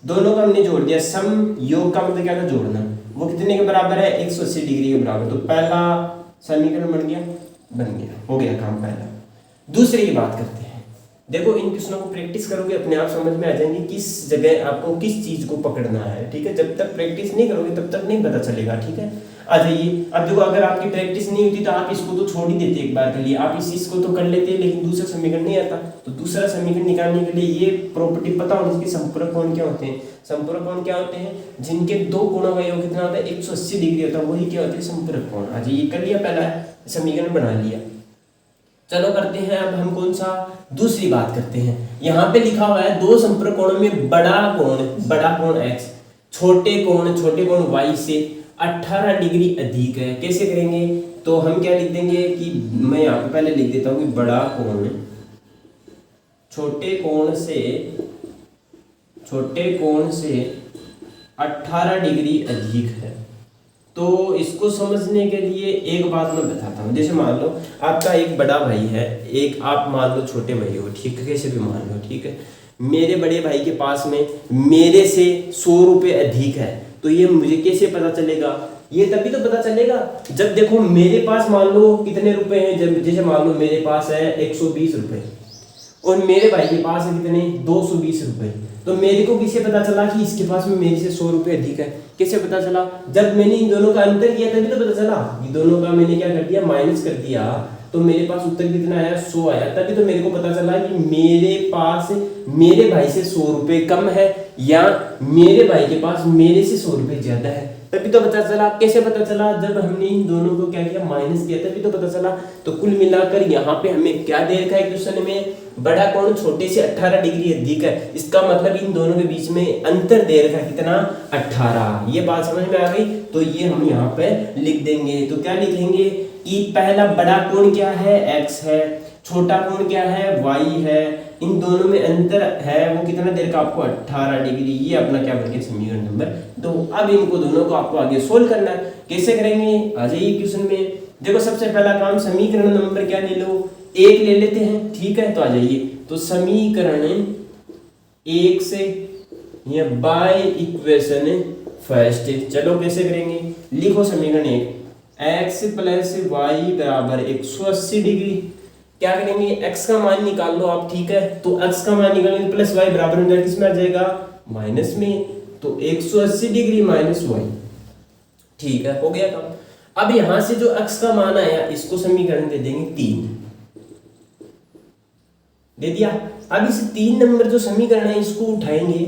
A: दोनों को हमने जोड़ दिया। सम योग का मतलब क्या था, जोड़ना। वो कितने के बराबर है, 180 डिग्री के बराबर। तो पहला समीकरण बन गया, हो गया काम पहला। दूसरे की बात करते हैं। देखो इन क्वेश्चनों को प्रैक्टिस करोगे अपने आप समझ में आ जाएंगे किस जगह आपको किस चीज को पकड़ना है, ठीक है। जब तक प्रैक्टिस नहीं करोगे तब तक नहीं पता चलेगा, ठीक है। आ जाइए, अब देखो अगर आपकी प्रैक्टिस नहीं होती तो आप इसको तो छोड़ ही देते एक बार के लिए, आप इस चीज को तो कर लेते लेकिन दूसरा समीकरण नहीं आता, तो दूसरा समीकरण निकालने के लिए ये प्रॉपर्टी पता होनी चाहिए। संपूरक कोण क्या होते हैं? संपूरक कोण क्या होते हैं? जिनके दो कोणों का योग कितना होता है? 180 डिग्री होता है, वही क्या होते हैं? संपूरक कोण। आ जाइए, कर लिया, पहला समीकरण बना लिया। चलो करते हैं अब हम कौन सा, दूसरी बात करते हैं। यहाँ पे लिखा हुआ है दो संपूरक कोणों में बड़ा कोण x, छोटे कोण y से 18 डिग्री अधिक है। कैसे करेंगे? तो हम क्या लिख देंगे कि मैं यहाँ पे पहले लिख देता हूँ कि बड़ा कोण छोटे कोण से 18 डिग्री अधिक है। तो इसको समझने के लिए एक बात मैं बताता हूँ। जैसे मान लो आपका एक बड़ा भाई है, एक आप मान लो छोटे भाई हो, ठीक है, कैसे भी मान लो, ठीक है। मेरे बड़े भाई के पास में मेरे से 100 रुपये अधिक है, तो ये मुझे कैसे पता चलेगा? ये तभी तो पता चलेगा जब देखो मेरे पास मान लो कितने रुपए हैं। जब जैसे मान लो मेरे पास है 120 रुपए और मेरे भाई के पास है कितने? 220 रुपए। तो मेरे को किसे पता चला कि इसके पास में मेरे से 100 रुपए अधिक है? कैसे पता चला? जब मैंने इन दोनों का अंतर किया तभी तो पता चला। ये दोनों का मैंने क्या कर दिया? माइनस कर दिया, तो मेरे पास उत्तर कितना आया? 100 आया। तभी तो मेरे को पता चला कि मेरे पास मेरे भाई से 100 रुपए कम है या मेरे भाई के पास मेरे से 100 रुपए ज्यादा है। तभी तो पता चला। कैसे पता चला? जब हमने इन दोनों को क्या किया? माइनस किया, तभी तो पता चला। तो कुल मिलाकर यहाँ पे हमें क्या दे रखा है क्वेश्चन में? बड़ा कोण छोटे से 18 डिग्री अधिक है। इसका मतलब इन दोनों के बीच में अंतर दे रखा है कितना? 18। ये बात समझ में आ गई? तो ये हम यहाँ पे लिख देंगे। तो क्या लिखेंगे कि पहला बड़ा कोण क्या है? x है, छोटा कोण क्या है? y है। इन दोनों में अंतर है वो कितना देर का? आपको 18 डिग्री। ये अपना क्या बन गया? समीकरण नंबर 2। अब इनको दोनों को आपको आगे सोल्व करना है। कैसे करेंगे? आ जाइए क्वेश्चन में। देखो सबसे पहला काम, समीकरण नंबर क्या ले लो? 1 ले लेते हैं, ठीक है। तो आ जाइए, तो समीकरण 1 से या बाय इक्वेशन फर्स्ट। चलो कैसे करेंगे? लिखो समीकरण 1, x प्लस वाई बराबर 180 डिग्री। क्या करेंगे? x का मान निकाल लो आप, ठीक है। तो x का मान निकालेंगे प्लस y बराबर में किस में आ जाएगा? माइनस में। तो 180 डिग्री माइनस y, ठीक है, हो गया काम। अब यहां से जो x का मान आया इसको समीकरण दे देंगे 3, दे दिया। अब इस 3 नंबर जो समीकरण है इसको उठाएंगे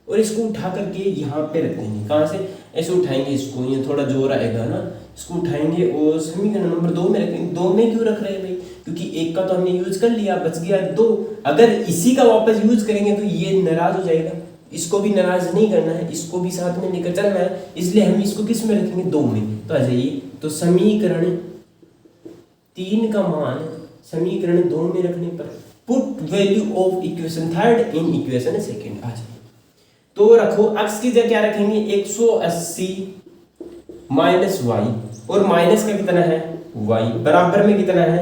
A: और इसको उठा करके यहाँ पे रख देंगे। कहाँ से? ऐसे उठाएंगे इसको, ये थोड़ा जोर आएगा ना। इसको उठाएंगे और समीकरण नंबर 2 में रखेंगे। 2 में क्यों रख रहे हैं भाई? क्योंकि 1 का तो हमने यूज कर लिया, बच गया 2। अगर इसी का वापस यूज करेंगे तो ये नाराज हो जाएगा। इसको भी नाराज नहीं करना है, इसको भी साथ में लेकर चलना है, इसलिए हम इसको किस में रखेंगे? 2 में। तो आ जाइए, तो समीकरण 3 का मान समीकरण 2 में रखने पर put value of equation third in equation second. आ जाइए, तो रखो x की जगह क्या रखेंगे? 180 माइनस y, और माइनस का कितना है? y बराबर में कितना है?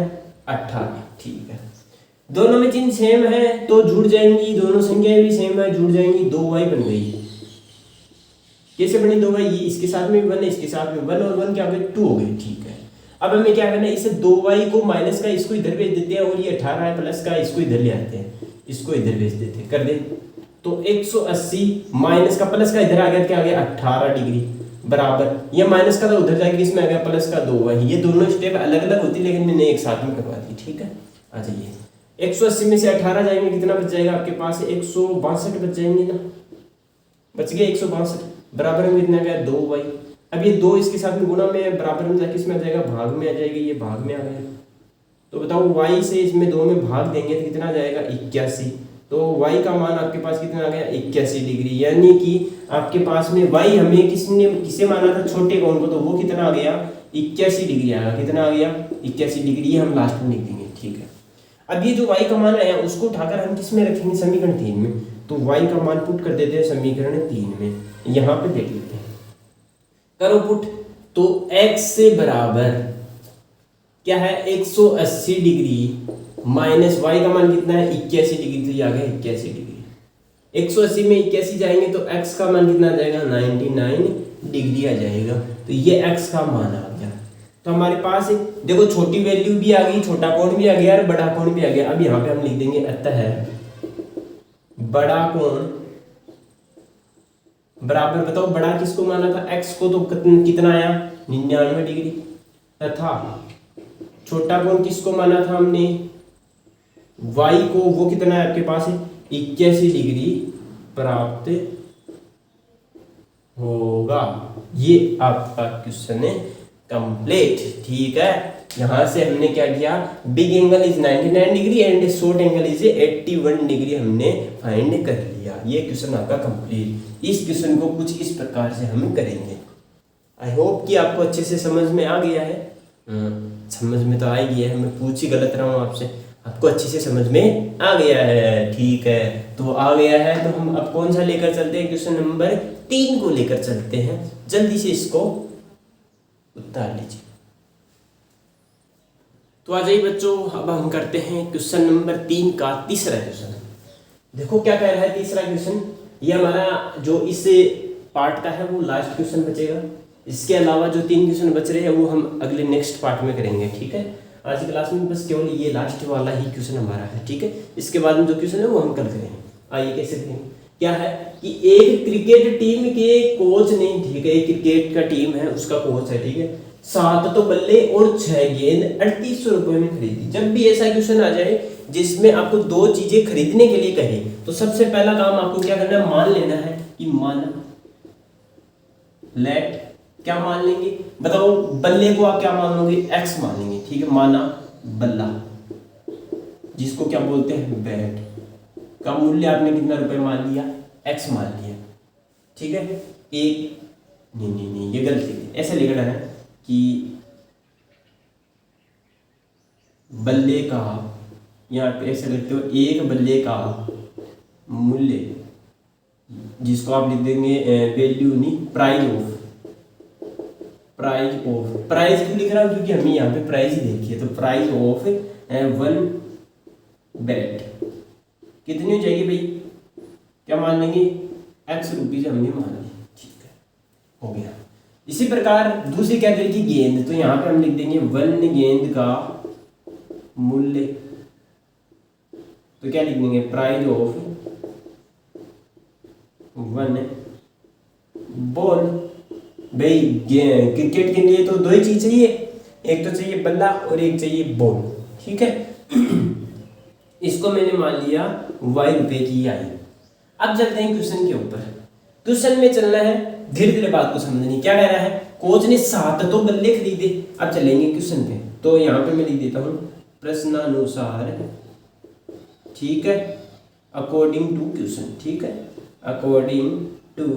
A: 18, ठीक है। दोनों में चिन्ह सेम है तो जुड़ जाएंगी, दोनों संख्याएं भी सेम है, जुड़ जाएंगी। 2y बन गई। कैसे बनी 2y? ये इसके साथ में भी 1 है, इसके साथ में 1 और 1 क्या हो गए? 2 हो गए, ठीक है। अब हमें क्या करना है? इसे 2y को माइनस का इसको इधर भेज देते हैं और ये 18 है प्लस का इसको इधर ले आते हैं, इसको इधर भेज देते हैं, कर दे। तो 180 माइनस का प्लस का इधर आ गया, क्या आ गया? 18 डिग्री बराबर, ये माइनस का तो उधर जाके इसमें आ गया प्लस का 2y। ये दोनों स्टेप अलग अलग होती लेकिन मैंने एक साथ में करवा दी, ठीक है। आ जाइए, 180 में से 18 जाएंगे, कितना बच जाएगा आपके पास? 162 बच जाएंगे ना, बच गए 162 बराबर में कितना गया? 2y। अब ये 2 इसके साथ में गुणा में बराबर में जाके इसमें आ जाएगा, भाग में आ जाएगी, ये भाग में आ गया। तो बताओ y से इसमें 2 में भाग देंगे तो कितना आ जाएगा? 81। तो y का मान आपके पास कितना आ गया? 81 डिग्री। यानी कि आपके पास में y हमें किसे माना था? छोटे कोण को, तो वो कितना आ गया? 81 डिग्री आया। कितना आ गया? 81 डिग्री। हम लास्ट में लिख देंगे, ठीक है। अब ये जो y का मान आया उसको उठाकर हम किस में रखेंगे? समीकरण 3 में। तो y का मान पुट कर देते हैं समीकरण 3 में, यहाँ पे देख लेते हैं, करो पुट। तो x से बराबर क्या है? 180 डिग्री माइनस y का मान कितना है? 81 डिग्री। तो ये आ गया 81 डिग्री। 180 में 81 जाएंगे तो x का मान कितना आ जाएगा? 99 डिग्री आ जाएगा। तो ये x का मान आ गया। तो हमारे पास देखो छोटी वैल्यू भी आ गई, छोटा कोण भी आ गया और बड़ा कोण भी आ गया। अब यहाँ पे हम लिख देंगे अतः बड़ा कोण बराबर, बताओ बड़ा किसको माना था, x को, तो कितना आया 99 डिग्री, तथा छोटा कोण किसको माना था हमने, y को, वो कितना है आपके पास 81 डिग्री प्राप्त होगा। ये आपका क्वेश्चन है कंप्लीट। ठीक है, यहां से हमने क्या किया, big angle is 99 degree and short angle is 81 degree हमने फाइंड कर लिया। ये क्वेश्चन आपका कंप्लीट। इस क्वेश्चन को कुछ इस प्रकार से हम करेंगे। आई होप कि आपको अच्छे से समझ में आ गया है। समझ में तो आ ही गया है, मैं पूछ ही गलत रहा हूँ आपसे, आपको अच्छे से समझ में आ गया है। ठीक है, तो आ गया है तो हम अब कौन सा लेकर चलते हैं, क्वेश्चन नंबर 3 को लेकर चलते हैं। जल्दी से इसको उत्तर लीजिए। तो आ जाइए बच्चों, अब हम करते हैं क्वेश्चन नंबर 3 का तीसरा क्वेश्चन। देखो क्या कह रहा है तीसरा क्वेश्चन। ये हमारा जो इस पार्ट का है वो लास्ट क्वेश्चन बचेगा। इसके अलावा जो 3 क्वेश्चन बच रहे हैं वो हम अगले नेक्स्ट पार्ट में करेंगे। ठीक है, आज की क्लास में बस केवल ये लास्ट वाला ही क्वेश्चन हमारा है। ठीक है, इसके बाद में जो क्वेश्चन है वो हम कल करेंगे। आइए कैसे करेंगे, क्या है कि एक क्रिकेट टीम के कोच ने, ठीक है, एक क्रिकेट का टीम है उसका कोच है, ठीक है, 7 तो बल्ले और 6 गेंद 3800 रुपए में खरीदी। जब भी ऐसा क्वेश्चन आ जाए जिसमें आपको 2 चीजें खरीदने के लिए कहे, तो सबसे पहला काम आपको क्या करना है, मान लेना है कि माना, लेट, क्या मान लेंगे, बताओ बल्ले को आप क्या मान लोगे, x मान लेंगे। ठीक है, माना बल्ला, जिसको क्या बोलते हैं बैट, का मूल्य आपने कितना रुपए मान लिया, x मान लिया। ठीक है, एक नहीं ये गलती है, ऐसे लिखना है कि बल्ले का, यहाँ पे ऐसे लिखते हो, एक बल्ले का मूल्य, जिसको आप लिख देंगे वैल्यू नहीं, प्राइस ऑफ, प्राइस क्यों लिख रहा हूँ, क्योंकि हमें यहाँ पे प्राइस ही देखी है। तो प्राइस ऑफ 1 बैट कितनी हो जाएगी भाई, क्या मान लेंगे, x रुपीज हमने मान ली। ठीक है, हो गया। इसी प्रकार दूसरी कैटेगरी की गेंद, तो यहाँ पे हम लिख देंगे 1 गेंद का मूल्य, तो क्या लिख देंगे, प्राइस ऑफ 1 बॉल। भाई क्रिकेट के लिए तो 2 ही चीज चाहिए, एक तो चाहिए बल्ला और एक चाहिए बॉल। ठीक है, इसको मैंने मान लिया y रुपए की आई। अब चलते हैं क्वेश्चन के ऊपर। क्वेश्चन में चलना है, धीरे धीरे बात को समझनी। क्या कह रहा है, कोच ने 7 तो बल्ले खरीदे। अब चलेंगे क्वेश्चन पे, तो यहाँ पे मैं लिख देता हूँ प्रश्नानुसार, ठीक है, अकॉर्डिंग टू क्वेश्चन। ठीक है, अकॉर्डिंग टू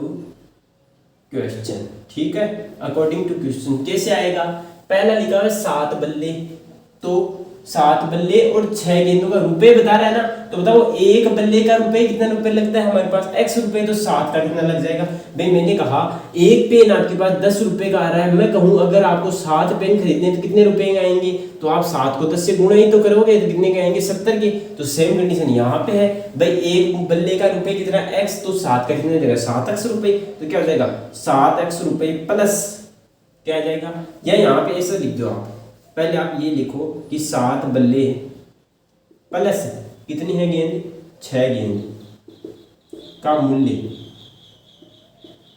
A: क्वेश्चन। ठीक है, अकॉर्डिंग टू क्वेश्चन कैसे आएगा, पहला लिखा है 7 बल्ले, तो 7 बल्ले और 6 गेंदों का रुपए बता रहा है ना, तो बताओ एक बल्ले का रुपए कितना रुपए लगता है हमारे पास, x रुपए, तो 7 का कितना लग जाएगा। भाई मैंने कहा एक पेन आपके पास 10 रुपए का आ रहा है, मैं कहूं अगर आपको 7 पेन खरीदने तो कितने रुपए का आएंगे, तो आप 7 को 10 से गुणा ही तो करोगे, तो कितने के आएंगे, 70 के। तो सेम कंडीशन यहाँ पे है, भाई एक बल्ले का रुपए कितना x, तो 7 का कितना जाएगा, 7x रुपए, तो क्या हो जाएगा 7x रुपए प्लस क्या आ जाएगा, या यहाँ पे ऐसा लिख दो आप, पहले आप ये लिखो कि 7 बल्ले प्लस कितनी है गेंद, 6 गेंद का मूल्य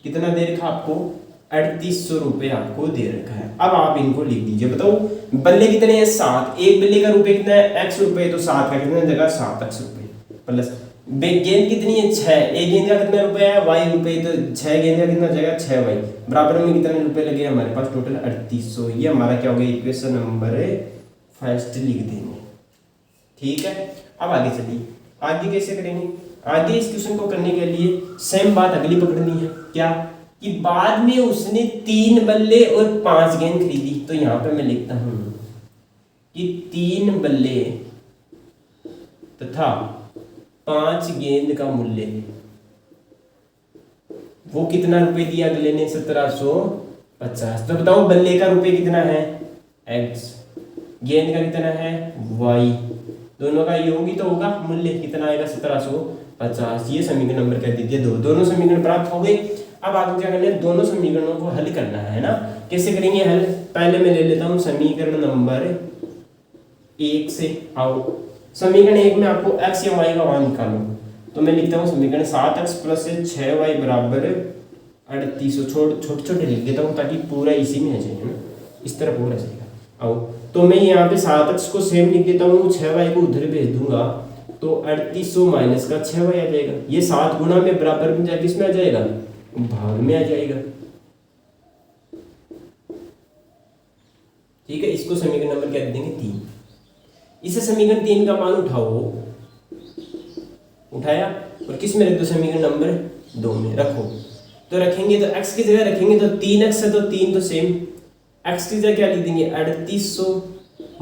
A: कितना दे रखा आपको, 3800 रुपए आपको दे रखा है। अब आप इनको लिख दीजिए, बताओ बल्ले कितने हैं, 7, एक बल्ले का रुपए कितना है, x रुपए, तो 7 का कितना देगा, 7x रुपए प्लस गेंद कितनी है, 6, एक गेंद का कितना रुपए है, y रुपए, तो 6 गेंद का कितना जाएगा, 6y, बराबर में कितने रुपए लगे हमारे पास, टोटल 3800। ये हमारा क्या हो गया, इक्वेशन नंबर फर्स्ट लिख देंगे। ठीक है, अब आगे चलिए, आगे कैसे करेंगे, आगे इस क्वेश्चन को करने के लिए सेम बात अगली पकड़नी है, क्या कि बाद में उसने 3 बल्ले और 5 गेंद खरीदी। तो यहाँ पे मैं लिखता हूं कि 3 बल्ले तथा 5 गेंद का मूल्य, वो कितना रुपए दिया अगले ने, 1750। तो बताओ बल्ले का रुपए कितना है, x, गेंद का कितना है, y, दोनों का योग ही तो होगा, मूल्य कितना आएगा, 1750। ये समीकरण नंबर कह दीजिए, दोनों समीकरण प्राप्त हो गए। अब आपको क्या करना है, दोनों समीकरणों को हल करना है ना। कैसे करेंगे हल, पहले मैं ले लेता हूँ समीकरण नंबर 1 से। आओ समीकरण 1 में आपको x या y का मान निकालो, तो मैं लिखता हूँ समीकरण 7x प्लस 6y बराबर 38। छोटे छोटे लिख देता हूँ ताकि पूरा इसी में आ जाए, है ना, इस तरह पूरा जाएगा। आओ तो मैं यहाँ पे 7x को सेम लिख देता हूँ, 6y को उधर भेज दूंगा, तो 3800 माइनस का 6y आ जाएगा। ये 7 गुना में बराबर में जाके इसमें आ जाएगा, भाग में आ जाएगा। ठीक है, इसको समीकरण नंबर क्या देंगे 3। इसे समीकरण 3 का मान उठाओ, उठाया और किस में रख दो, समीकरण नंबर 2 में रखो। तो रखेंगे तो x की जगह रखेंगे तो 3x है तो 3 तो सेम, x की जगह क्या लिख देंगे 3800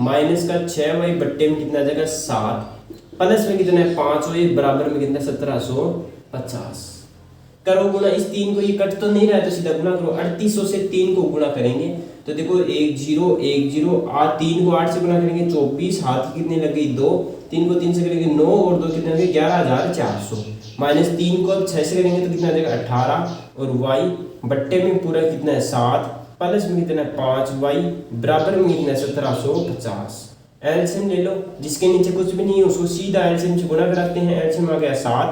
A: माइनस का 6y बट्टे में कितना आ जाएगा 7, प्लस में कितना है 5y बराबर में कितना 1750। करो गुना, इस 3 को ये कट तो नहीं रहा है तो सीधा गुना करो। 3800 से 3 को गुना करेंगे तो देखो 1 0 1 0, 3 को 8 से गुना करेंगे 24, हाथ कितने लग गई 2, 3 को 3 से करेंगे 9 और 2 कितने लगे 11400, माइनस 3 को अब 6 से करेंगे तो कितना आ जाएगा 18, और y बट्टे में पूरा कितना है 7, प्लस में कितना है 5y बराबर में कितना है 1750। एलसीएम ले लो, जिसके नीचे कुछ भी नहीं है उसको सीधा एलसीएम से गुणा कराते हैं। एलसीएम आ गया 7,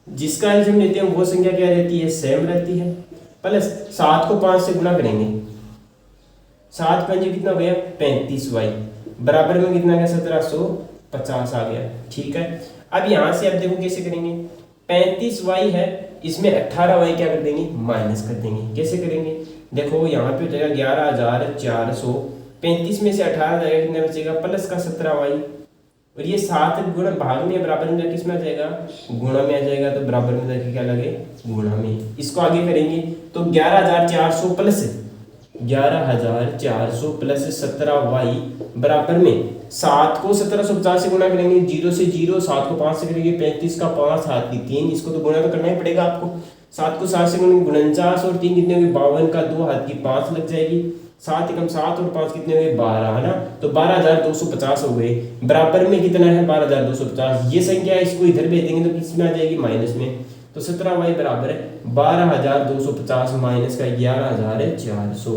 A: जिसका एलसीएम लेते हैं वो संख्या क्या रहती है सेम रहती है, प्लस 7 को 5 से गुणा करेंगे, 7 पंजे कितना हो गया 35y बराबर में कितना गया 1750 आ गया। ठीक है, अब यहाँ से अब देखो कैसे करेंगे, 35y है, इसमें 18y क्या कर देंगे माइनस कर देंगे। कैसे करेंगे, देखो यहाँ पे हो जाएगा 11400, 35 में से 18 जाएगा कितना बचेगा प्लस का 17y, और ये 7 गुणा भाग में बराबर में किस में आ जाएगा गुणा में आ जाएगा, तो बराबर में जाके क्या लगे गुणा में। इसको आगे करेंगे तो 11400 प्लस 11400 प्लस 17y बराबर में 7 को 1750 से गुणा करेंगे, 0 से 0, 7 को 5 से करेंगे, 35 का 5 हाथ की 3, इसको तो गुणा तो करना ही पड़ेगा आपको। 7 को 7 से गुणेंगे 49, और 3 कितने हुए 52 का 2 हाथ की 5 लग जाएगी, 7 एकम 7 और 5 कितने हुए 12, है ना, तो 12250 हो गए। बराबर में कितना है 12250, ये संख्या इसको इधर भेज देंगे तो किस में आ जाएगी माइनस में, तो 17y बराबर है 12250 माइनस का 11400।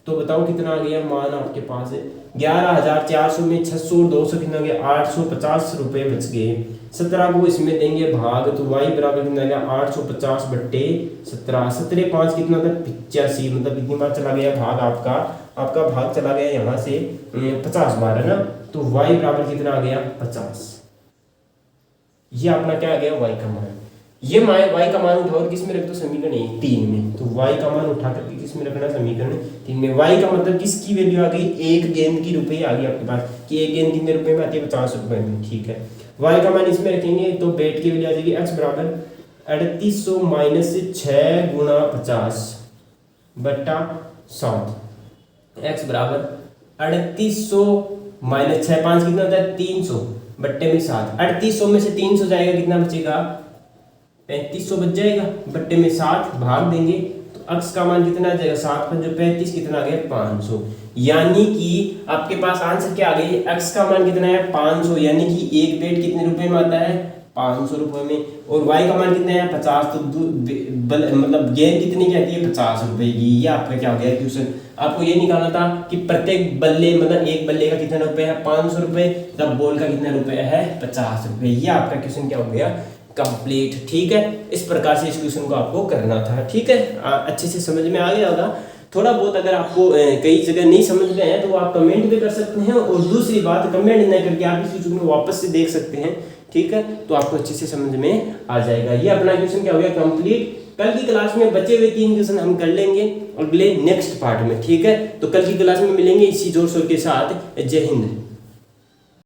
A: तो बताओ कितना आ गया मान आपके पास है 11400 में 600 और 200 कितना गया 850 रुपए बच गए। 17 को इसमें देंगे भाग, तो y बराबर कितना आ गया 850 बट्टे 17, 17 5 कितना था 85, मतलब कितनी बार चला गया भाग आपका भाग चला गया यहाँ से 50 बार, है ना, तो y बराबर कितना आ गया 50। ये अपना क्या आ गया y का मान। ये y का मान उठाओ और किस में रख दो समीकरण 3 में, तो y का मान उठा करके किस में रखना समीकरण 3 में। y का मतलब किसकी वैल्यू आ गई, एक गेंद की रुपए आ गई आपके पास, कि एक गेंद कितने रुपए में आती है 50 रुपए में। ठीक है, y का मान इसमें रखेंगे तो बैट की वैल्यू आ जाएगी x बराबर 3800 माइनस 6 गुणा 50 बट्टा 7, x बराबर 3800 माइनस 6 5 कितना होता है 300 बट्टे में 7, 3800 में से 300 जाएगा कितना बचेगा 3500 बच जाएगा, बट्टे में 7 भाग देंगे तो x का मान कितना आ जाएगा 7 5 35 कितना आ गया 500। यानी कि आपके पास आंसर क्या आ गई, x का मान कितना है 500, यानी कि एक बेट कितने रुपए में आता है 500 रुपए में, और y का मान कितना है 50, तो मतलब गेंद कितनी की आती है 50 रुपए की। ये आपका क्या हो गया क्वेश्चन, आपको ये निकालना था कि प्रत्येक बल्ले मतलब एक बल्ले का कितना रुपए है 500 रुपए, तब बॉल का कितना रुपए है 50 रुपए। ये आपका क्वेश्चन क्या हो गया कंप्लीट। ठीक है, इस प्रकार से इस क्वेश्चन को आपको करना था। ठीक है, अच्छे से समझ में आ गया होगा। थोड़ा बहुत अगर आपको कई जगह नहीं समझ में आया तो आप कमेंट भी कर सकते हैं, और दूसरी बात कमेंट न करके आप इस क्वेश्चन को वापस से देख सकते हैं। ठीक है, तो आपको अच्छे से समझ में आ जाएगा। ये अपना क्वेश्चन क्या हो गया कंप्लीट। कल की क्लास में बचे हुए 3 क्वेश्चन हम कर लेंगे अगले नेक्स्ट पार्ट में। ठीक है, तो कल की क्लास में मिलेंगे इसी जोर शोर के साथ। जय हिंद।